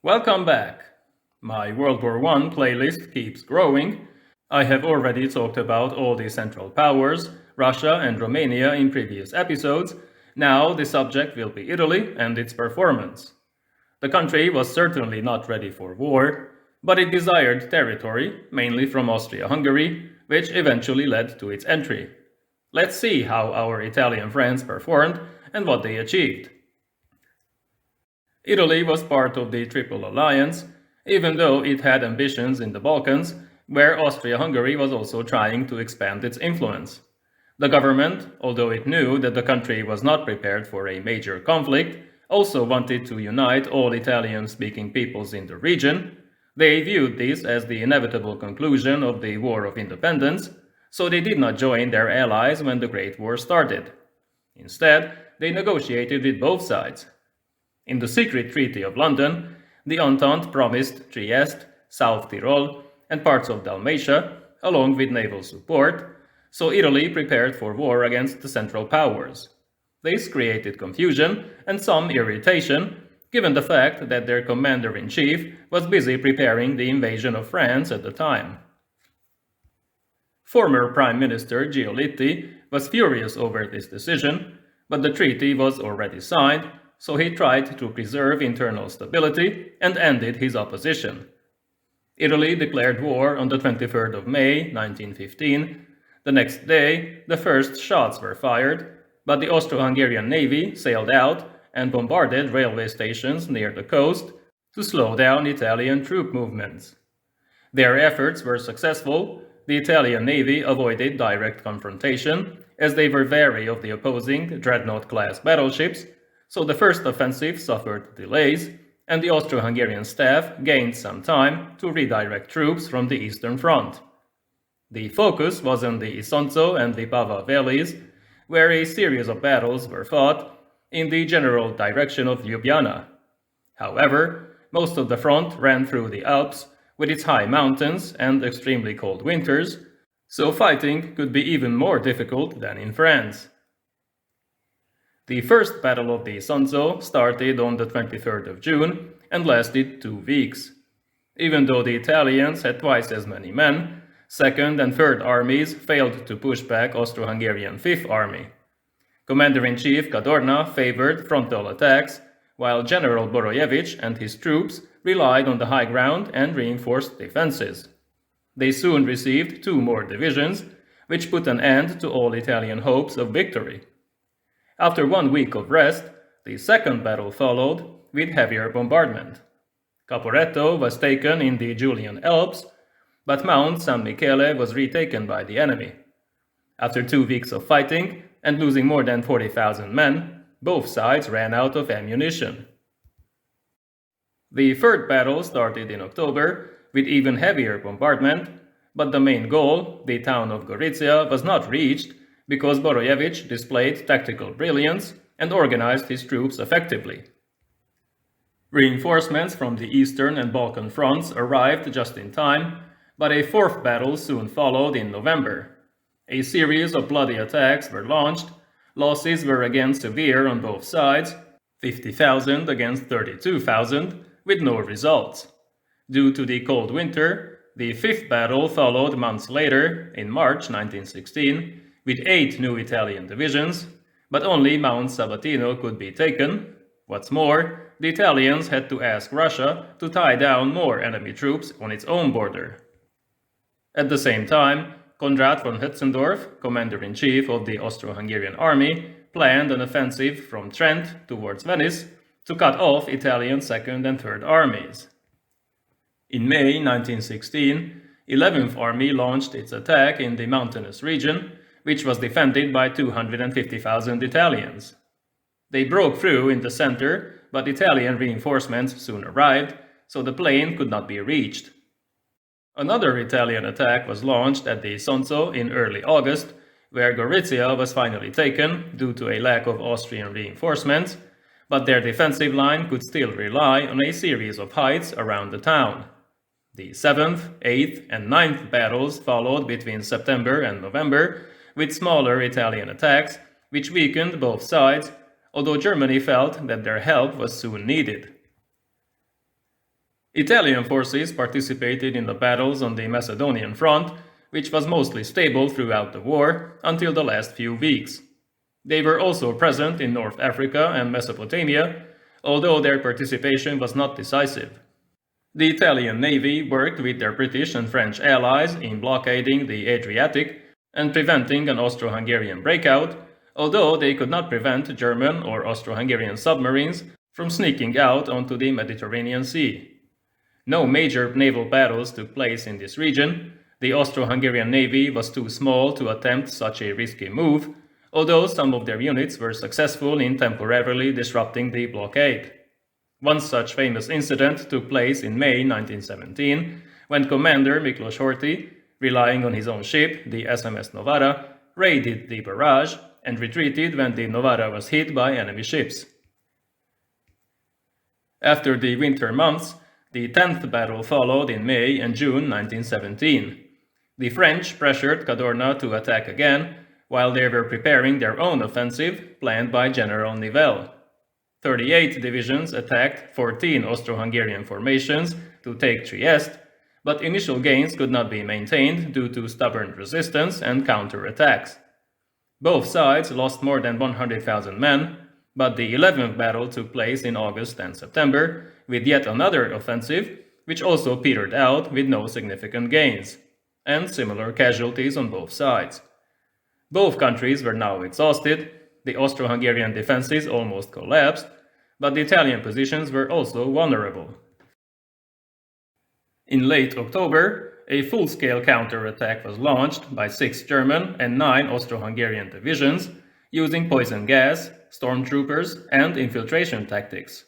Welcome back. My World War I playlist keeps growing. I have already talked about all the Central Powers, Russia and Romania in previous episodes. Now the subject will be Italy and its performance. The country was certainly not ready for war, but it desired territory, mainly from Austria-Hungary, which eventually led to its entry. Let's see how our Italian friends performed and what they achieved. Italy was part of the Triple Alliance, even though it had ambitions in the Balkans, where Austria-Hungary was also trying to expand its influence. The government, although it knew that the country was not prepared for a major conflict, also wanted to unite all Italian-speaking peoples in the region. They viewed this as the inevitable conclusion of the War of Independence, so they did not join their allies when the Great War started. Instead, they negotiated with both sides. In the secret Treaty of London, the Entente promised Trieste, South Tyrol, and parts of Dalmatia, along with naval support, so Italy prepared for war against the Central Powers. This created confusion and some irritation, given the fact that their commander-in-chief was busy preparing the invasion of France at the time. Former Prime Minister Giolitti was furious over this decision, but the treaty was already signed, so he tried to preserve internal stability and ended his opposition. Italy declared war on the 23rd of May, 1915. The next day, the first shots were fired, but the Austro-Hungarian Navy sailed out and bombarded railway stations near the coast to slow down Italian troop movements. Their efforts were successful. The Italian Navy avoided direct confrontation, as they were wary of the opposing dreadnought-class battleships, so the first offensive suffered delays, and the Austro-Hungarian staff gained some time to redirect troops from the Eastern Front. The focus was on the Isonzo and Lipava valleys, where a series of battles were fought in the general direction of Ljubljana. However, most of the front ran through the Alps, with its high mountains and extremely cold winters, so fighting could be even more difficult than in France. The first Battle of the Isonzo started on the 23rd of June and lasted 2 weeks. Even though the Italians had twice as many men, 2nd and 3rd armies failed to push back Austro-Hungarian 5th Army. Commander-in-Chief Cadorna favored frontal attacks, while General Borojevic and his troops relied on the high ground and reinforced defenses. They soon received 2 more divisions, which put an end to all Italian hopes of victory. After 1 week of rest, the second battle followed, with heavier bombardment. Caporetto was taken in the Julian Alps, but Mount San Michele was retaken by the enemy. After 2 weeks of fighting and losing more than 40,000 men, both sides ran out of ammunition. The third battle started in October, with even heavier bombardment, but the main goal, the town of Gorizia, was not reached because Borojevic displayed tactical brilliance and organized his troops effectively. Reinforcements from the Eastern and Balkan fronts arrived just in time, but a fourth battle soon followed in November. A series of bloody attacks were launched. Losses were again severe on both sides, 50,000 against 32,000, with no results. Due to the cold winter, the fifth battle followed months later, in March 1916, with 8 new Italian divisions, but only Mount Sabatino could be taken. What's more, the Italians had to ask Russia to tie down more enemy troops on its own border. At the same time, Konrad von Hötzendorf, commander-in-chief of the Austro-Hungarian army, planned an offensive from Trent towards Venice to cut off Italian 2nd and 3rd armies. In May 1916, 11th Army launched its attack in the mountainous region, which was defended by 250,000 Italians. They broke through in the center, but Italian reinforcements soon arrived, so the plain could not be reached. Another Italian attack was launched at the Isonzo in early August, where Gorizia was finally taken due to a lack of Austrian reinforcements, but their defensive line could still rely on a series of heights around the town. The 7th, 8th, and 9th battles followed between September and November, with smaller Italian attacks, which weakened both sides, although Germany felt that their help was soon needed. Italian forces participated in the battles on the Macedonian front, which was mostly stable throughout the war until the last few weeks. They were also present in North Africa and Mesopotamia, although their participation was not decisive. The Italian Navy worked with their British and French allies in blockading the Adriatic and preventing an Austro-Hungarian breakout, although they could not prevent German or Austro-Hungarian submarines from sneaking out onto the Mediterranean Sea. No major naval battles took place in this region. The Austro-Hungarian Navy was too small to attempt such a risky move, although some of their units were successful in temporarily disrupting the blockade. One such famous incident took place in May 1917, when Commander Miklos Horthy, relying on his own ship, the SMS Novara, raided the barrage and retreated when the Novara was hit by enemy ships. After the winter months, the 10th battle followed in May and June 1917. The French pressured Cadorna to attack again, while they were preparing their own offensive planned by General Nivelle. 38 divisions attacked 14 Austro-Hungarian formations to take Trieste, but initial gains could not be maintained due to stubborn resistance and counterattacks. Both sides lost more than 100,000 men, but the 11th battle took place in August and September, with yet another offensive, which also petered out with no significant gains, and similar casualties on both sides. Both countries were now exhausted, the Austro-Hungarian defenses almost collapsed, but the Italian positions were also vulnerable. In late October, a full-scale counterattack was launched by 6 German and 9 Austro-Hungarian divisions, using poison gas, stormtroopers, and infiltration tactics.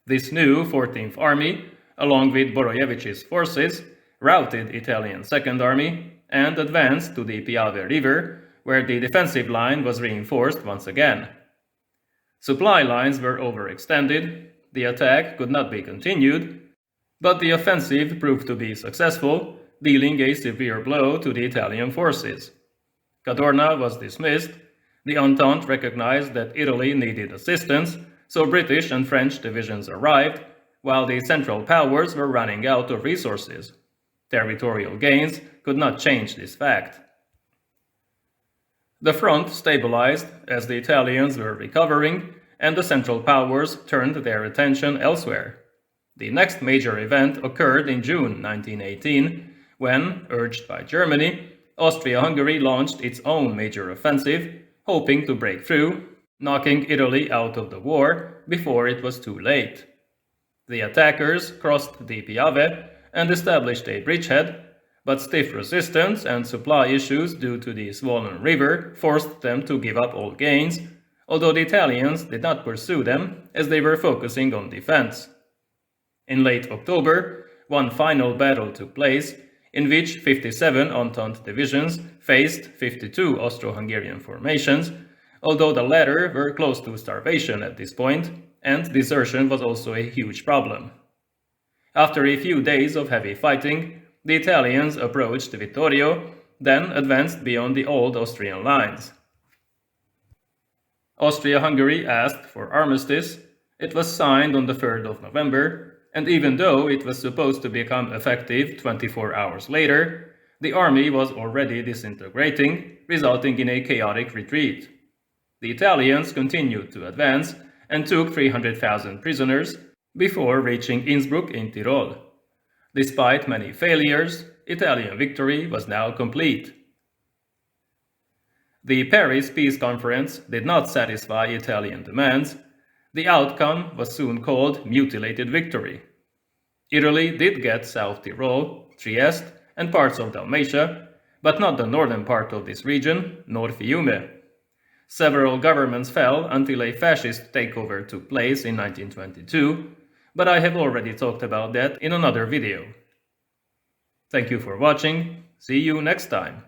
This new 14th Army, along with Borojevich's forces, routed Italian Second Army and advanced to the Piave River, where the defensive line was reinforced once again. Supply lines were overextended, the attack could not be continued, but the offensive proved to be successful, dealing a severe blow to the Italian forces. Cadorna was dismissed, the Entente recognized that Italy needed assistance, so British and French divisions arrived, while the Central Powers were running out of resources. Territorial gains could not change this fact. The front stabilized as the Italians were recovering, and the Central Powers turned their attention elsewhere. The next major event occurred in June 1918, when, urged by Germany, Austria-Hungary launched its own major offensive, hoping to break through, knocking Italy out of the war before it was too late. The attackers crossed the Piave and established a bridgehead, but stiff resistance and supply issues due to the swollen river forced them to give up all gains, although the Italians did not pursue them as they were focusing on defense. In late October, one final battle took place, in which 57 Entente divisions faced 52 Austro-Hungarian formations, although the latter were close to starvation at this point, and desertion was also a huge problem. After a few days of heavy fighting, the Italians approached Vittorio, then advanced beyond the old Austrian lines. Austria-Hungary asked for armistice. It was signed on the 3rd of November, and even though it was supposed to become effective 24 hours later, the army was already disintegrating, resulting in a chaotic retreat. The Italians continued to advance and took 300,000 prisoners before reaching Innsbruck in Tyrol. Despite many failures, Italian victory was now complete. The Paris Peace Conference did not satisfy Italian demands. The outcome was soon called mutilated victory. Italy did get South Tyrol, Trieste, and parts of Dalmatia, but not the northern part of this region, nor Fiume. Several governments fell until a fascist takeover took place in 1922, but I have already talked about that in another video. Thank you for watching. See you next time.